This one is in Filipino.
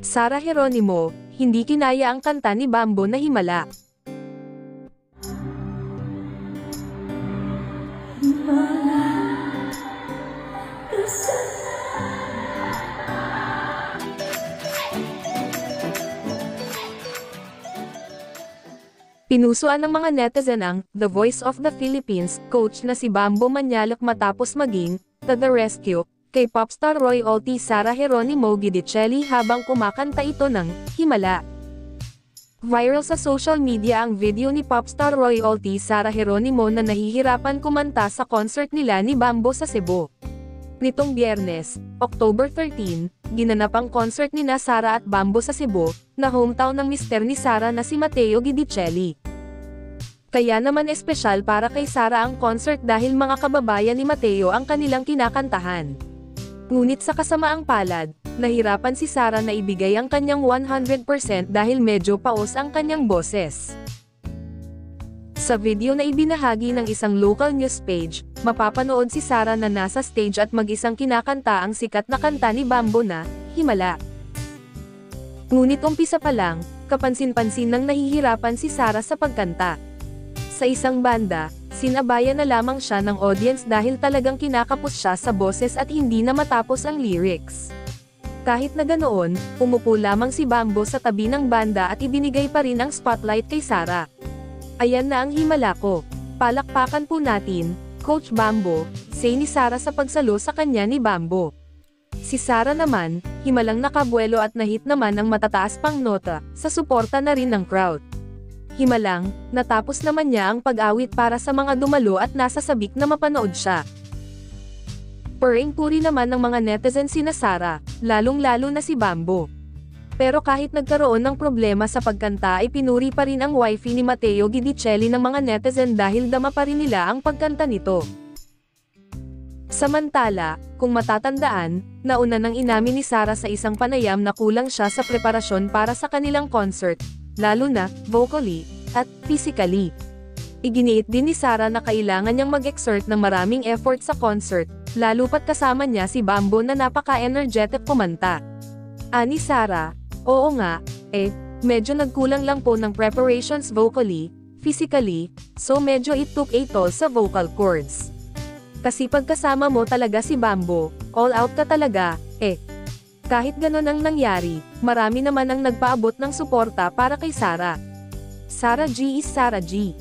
Sarah Geronimo, hindi kinaya ang kanta ni Bambo na Himala. Pinusuan ng mga netizen ang The Voice of the Philippines coach na si Bambo Manyalok matapos maging to the rescue kay popstar royalty Sarah Geronimo Gidicelli habang kumakanta ito ng Himala. Viral sa social media ang video ni popstar royalty Sarah Geronimo na nahihirapan kumanta sa concert nila ni Bambo sa Cebu. Nitong Biyernes, October 13, ginanap ang concert ni Sarah at Bambo sa Cebu, na hometown ng mister ni Sarah na si Mateo Gidicelli. Kaya naman espesyal para kay Sarah ang concert dahil mga kababayan ni Mateo ang kanilang kinakantahan. Ngunit sa kasamaang palad, nahirapan si Sarah na ibigay ang kanyang 100% dahil medyo paos ang kanyang boses. Sa video na ibinahagi ng isang local news page, mapapanood si Sarah na nasa stage at mag-isang kinakanta ang sikat na kanta ni Bambo na Himala. Ngunit umpisa pa lang, kapansin-pansin nang nahihirapan si Sarah sa pagkanta. Sa isang banda, sinabayan na lamang siya ng audience dahil talagang kinakapos siya sa boses at hindi na matapos ang lyrics. Kahit na ganoon, umupo lamang si Bambo sa tabi ng banda at ibinigay pa rin ang spotlight kay Sarah. Ayan na ang himala ko. Palakpakan po natin, Coach Bambo, say ni Sarah sa pagsalo sa kanya ni Bambo. Si Sarah naman, himalang nakabuelo at nahit naman ang matataas pang nota, sa suporta na rin ng crowd. Himalang, natapos naman niya ang pag-awit para sa mga dumalo at nasa sabik na mapanood siya. Puri naman ng mga netizen sina Sarah, lalong-lalo na si Bambo. Pero kahit nagkaroon ng problema sa pagkanta ay pinuri pa rin ang wifey ni Mateo Gidicelli ng mga netizen dahil dama pa rin nila ang pagkanta nito. Samantala, kung matatandaan, nauna nang inamin ni Sarah sa isang panayam na kulang siya sa preparasyon para sa kanilang concert, lalo na vocally at physically. Iginiit din ni Sarah na kailangan niyang mag-exert ng maraming effort sa concert, lalo pat kasama niya si Bambo na napaka-energetic kumanta. Ani Sarah, oo nga, medyo nagkulang lang po ng preparations vocally, physically, so medyo it took a toll sa vocal cords. Kasi pagkasama mo talaga si Bambo, all out ka talaga, Kahit ganon ang nangyari, marami naman ang nagpaabot ng suporta para kay Sarah. Sarah G is Sarah G.